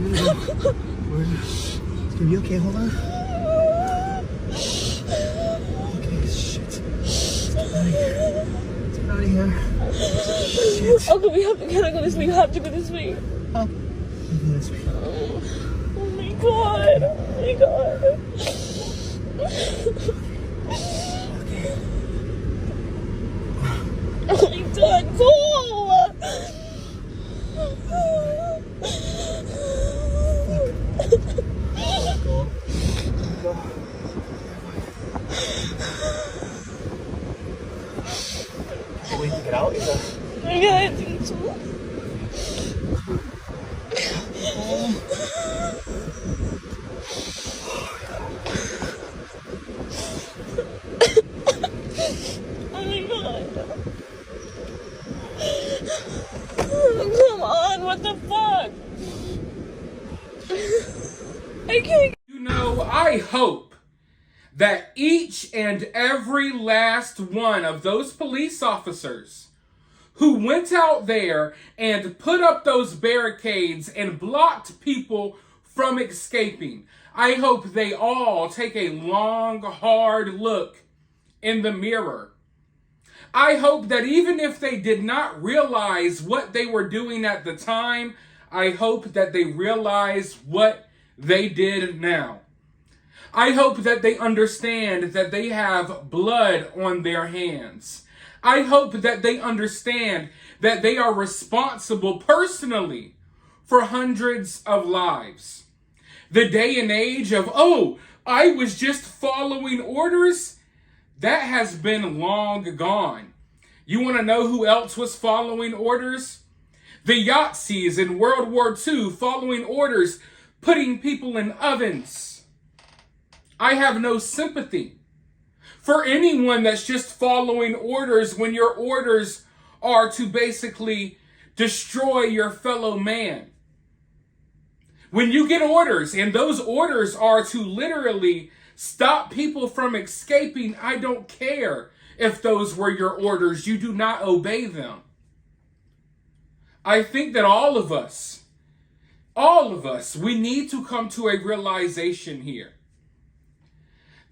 It's gonna be okay, hold on. Okay, shit. Let's get out of here. Shit. Okay, we gotta go this way. You have to go this way. Oh. This way. Oh my god. Oh my god. Okay. Oh my god, go! Go. Oh, wait to get out? Yeah, I think so. Oh my god. Come on, what the fuck? I can't. You know, I hope that each and every last one of those police officers who went out there and put up those barricades and blocked people from escaping, I hope they all take a long, hard look in the mirror. I hope that even if they did not realize what they were doing at the time, I hope that they realize what they did now. I hope that they understand that they have blood on their hands. I hope that they understand that they are responsible personally for hundreds of lives. The day and age of, oh, I was just following orders, that has been long gone. You want to know who else was following orders? The Yahtzees in World War II following orders, putting people in ovens. I have no sympathy for anyone that's just following orders when your orders are to basically destroy your fellow man. When you get orders and those orders are to literally stop people from escaping, I don't care if those were your orders. You do not obey them. I think that all of us, we need to come to a realization here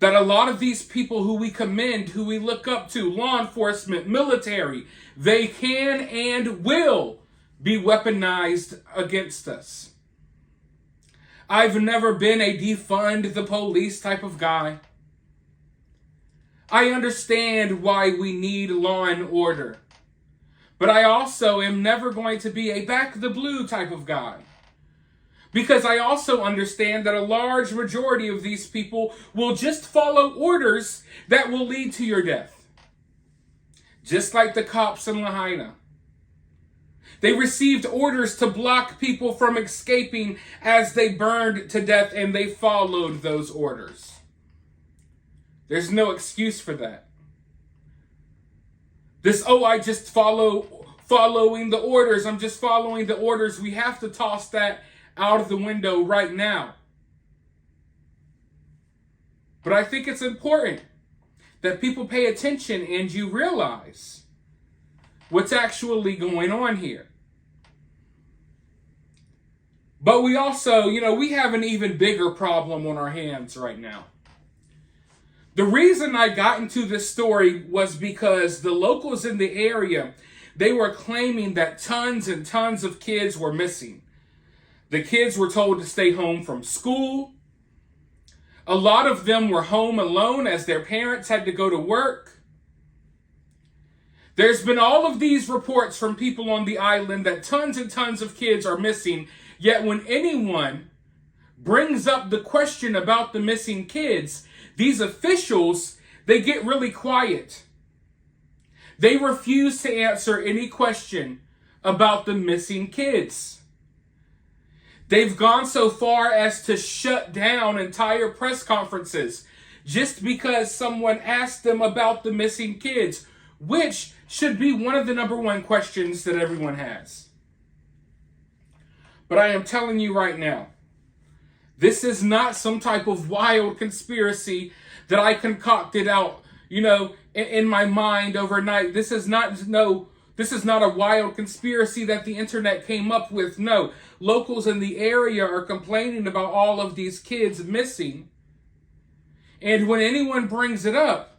that a lot of these people who we commend, who we look up to, law enforcement, military, they can and will be weaponized against us. I've never been a defund the police type of guy. I understand why we need law and order, but I also am never going to be a back the blue type of guy. Because I also understand that a large majority of these people will just follow orders that will lead to your death. Just like the cops in Lahaina. They received orders to block people from escaping as they burned to death, and they followed those orders. There's no excuse for that. I just following the orders. I'm just following the orders. We have to toss that out of the window right now. But I think it's important that people pay attention and you realize what's actually going on here. But we also, we have an even bigger problem on our hands right now. The reason I got into this story was because the locals in the area, they were claiming that tons and tons of kids were missing. The kids were told to stay home from school. A lot of them were home alone as their parents had to go to work. There's been all of these reports from people on the island that tons and tons of kids are missing. Yet when anyone brings up the question about the missing kids, these officials, they get really quiet. They refuse to answer any question about the missing kids. They've gone so far as to shut down entire press conferences just because someone asked them about the missing kids, which should be one of the number one questions that everyone has. But I am telling you right now, this is not some type of wild conspiracy that I concocted out, in my mind overnight. This is not no This is not a wild conspiracy that the internet came up with. No, locals in the area are complaining about all of these kids missing. And when anyone brings it up,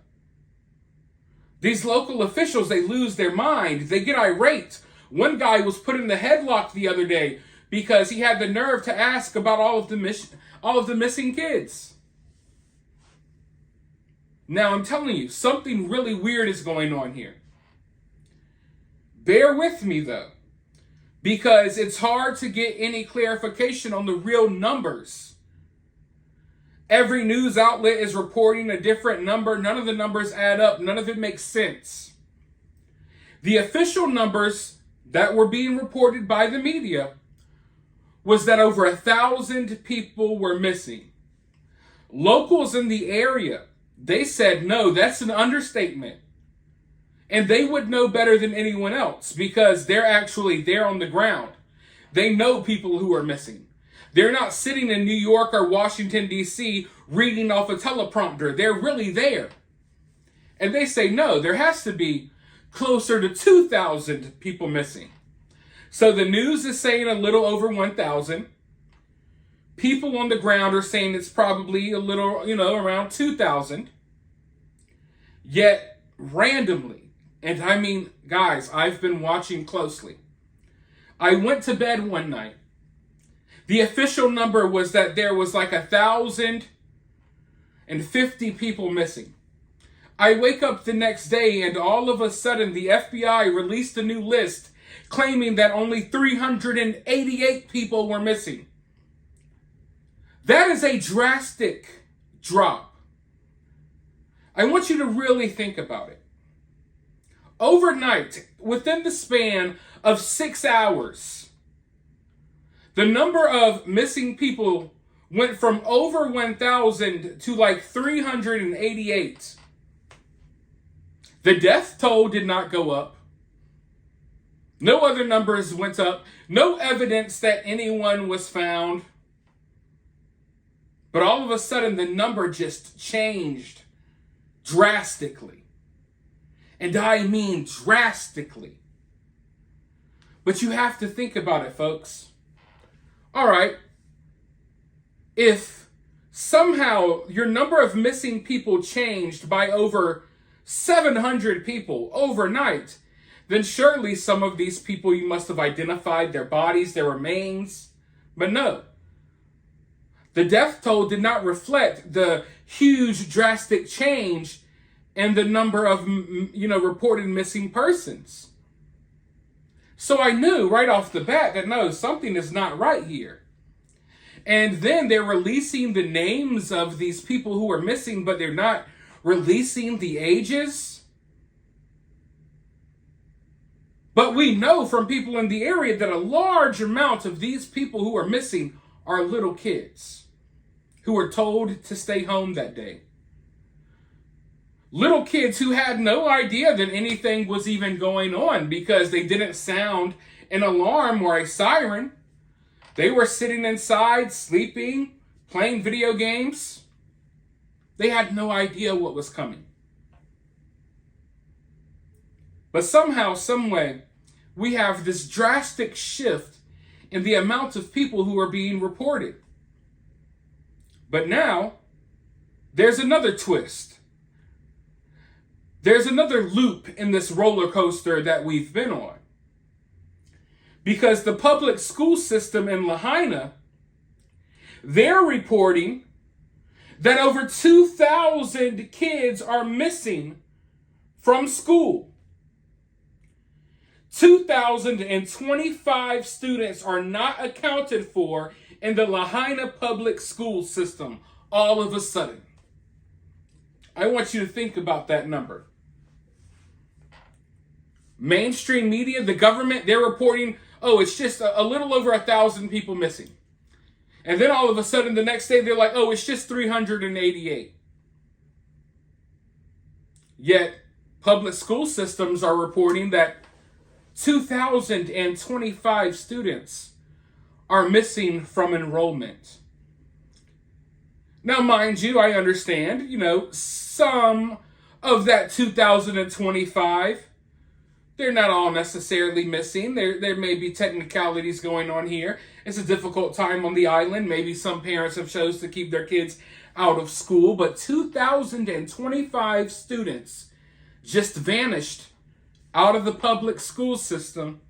these local officials, they lose their mind. They get irate. One guy was put in the headlock the other day because he had the nerve to ask about all of the missing kids. Now, I'm telling you, something really weird is going on here. Bear with me, though, because it's hard to get any clarification on the real numbers. Every news outlet is reporting a different number. None of the numbers add up. None of it makes sense. The official numbers that were being reported by the media was that over 1,000 people were missing. Locals in the area, they said, no, that's an understatement. And they would know better than anyone else because they're actually there on the ground. They know people who are missing. They're not sitting in New York or Washington, D.C. reading off a teleprompter. They're really there. And they say, no, there has to be closer to 2,000 people missing. So the news is saying a little over 1,000. People on the ground are saying it's probably a little, around 2,000. Yet, randomly, and I mean, guys, I've been watching closely. I went to bed one night. The official number was that there was like 1,050 people missing. I wake up the next day and all of a sudden the FBI released a new list claiming that only 388 people were missing. That is a drastic drop. I want you to really think about it. Overnight, within the span of 6 hours, the number of missing people went from over 1,000 to like 388. The death toll did not go up. No other numbers went up. No evidence that anyone was found. But all of a sudden, the number just changed drastically. And I mean drastically. But you have to think about it, folks. All right, if somehow your number of missing people changed by over 700 people overnight, then surely some of these people you must have identified their bodies, their remains. But no, the death toll did not reflect the huge drastic change in the number of, reported missing persons. So I knew right off the bat that no, something is not right here. And then they're releasing the names of these people who are missing, but they're not releasing the ages. But we know from people in the area that a large amount of these people who are missing are little kids who were told to stay home that day. Little kids who had no idea that anything was even going on because they didn't sound an alarm or a siren. They were sitting inside, sleeping, playing video games. They had no idea what was coming. But somehow, some way, we have this drastic shift in the amount of people who are being reported. But now, there's another twist. There's another loop in this roller coaster that we've been on. Because the public school system in Lahaina, they're reporting that over 2,000 kids are missing from school. 2,025 students are not accounted for in the Lahaina public school system all of a sudden. I want you to think about that number. Mainstream media, the government, they're reporting, it's just a little over 1,000 people missing. And then all of a sudden, the next day, they're like, it's just 388. Yet, public school systems are reporting that 2,025 students are missing from enrollment. Now, mind you, I understand, some of that 2,025 They're not all necessarily missing. There may be technicalities going on here. It's a difficult time on the island. Maybe some parents have chose to keep their kids out of school, but 2,025 students just vanished out of the public school system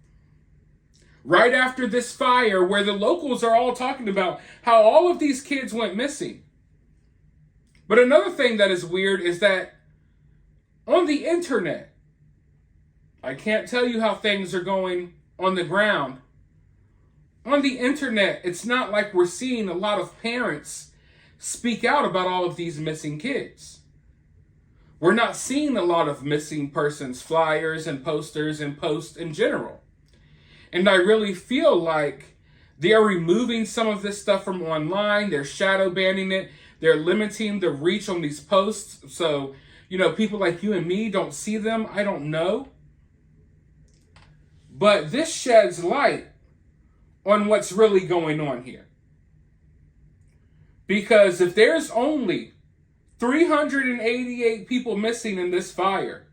right after this fire, where the locals are all talking about how all of these kids went missing. But another thing that is weird is that on the internet, I can't tell you how things are going on the ground. On the internet, it's not like we're seeing a lot of parents speak out about all of these missing kids. We're not seeing a lot of missing persons flyers and posters and posts in general. And I really feel like they're removing some of this stuff from online. They're shadow banning it. They're limiting the reach on these posts. So, people like you and me don't see them. I don't know. But this sheds light on what's really going on here. Because if there's only 388 people missing in this fire,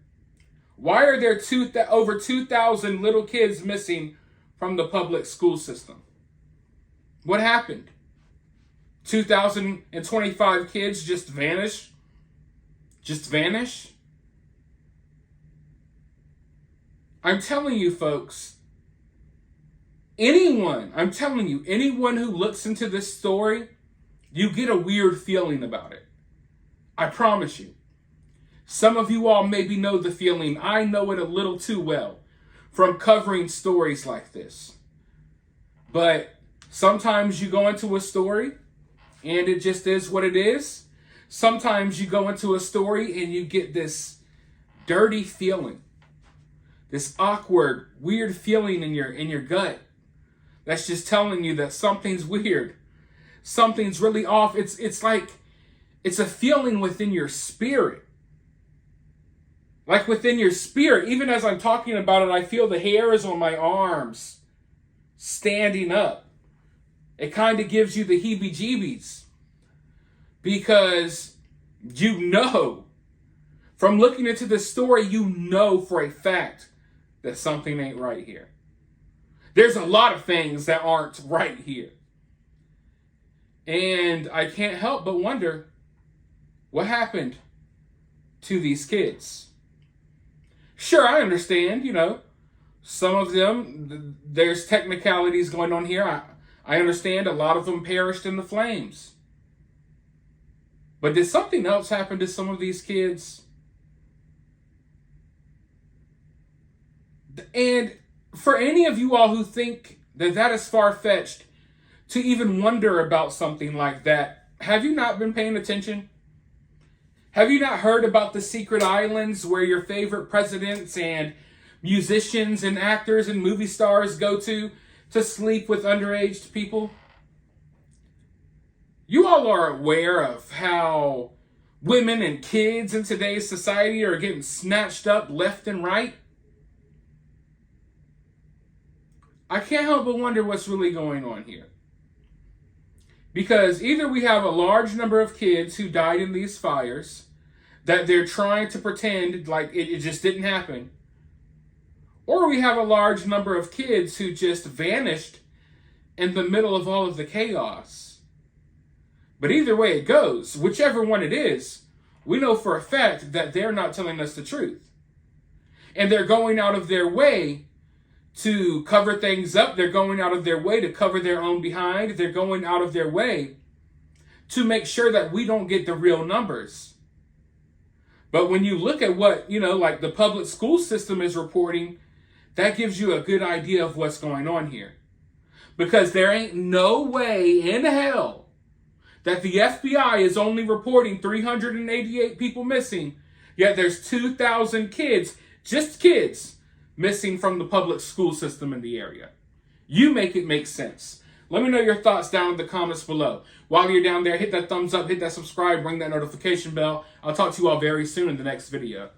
why are there over 2,000 little kids missing from the public school system? What happened? 2,025 kids just vanish? Just vanish? I'm telling you, folks, anyone who looks into this story, you get a weird feeling about it. I promise you. Some of you all maybe know the feeling. I know it a little too well from covering stories like this. But sometimes you go into a story and it just is what it is. Sometimes you go into a story and you get this dirty feeling. This awkward, weird feeling in your gut that's just telling you that something's weird. Something's really off. It's like it's a feeling within your spirit. Like within your spirit, even as I'm talking about it, I feel the hairs on my arms standing up. It kind of gives you the heebie-jeebies. Because from looking into this story, for a fact that something ain't right here. There's a lot of things that aren't right here. And I can't help but wonder what happened to these kids. Sure, I understand, some of them, there's technicalities going on here. I understand a lot of them perished in the flames. But did something else happen to some of these kids? And for any of you all who think that is far-fetched to even wonder about something like that, have you not been paying attention? Have you not heard about the secret islands where your favorite presidents and musicians and actors and movie stars go to sleep with underage people? You all are aware of how women and kids in today's society are getting snatched up left and right? I can't help but wonder what's really going on here. Because either we have a large number of kids who died in these fires that they're trying to pretend like it just didn't happen, or we have a large number of kids who just vanished in the middle of all of the chaos. But either way it goes, whichever one it is, we know for a fact that they're not telling us the truth. And they're going out of their way to cover things up. They're going out of their way to cover their own behind. They're going out of their way to make sure that we don't get the real numbers. But when you look at what, like the public school system is reporting, that gives you a good idea of what's going on here. Because there ain't no way in hell that the FBI is only reporting 388 people missing, yet there's 2,000 kids, just kids, missing from the public school system in the area. You make it make sense. Let me know your thoughts down in the comments below. While you're down there, hit that thumbs up, hit that subscribe, ring that notification bell. I'll talk to you all very soon in the next video.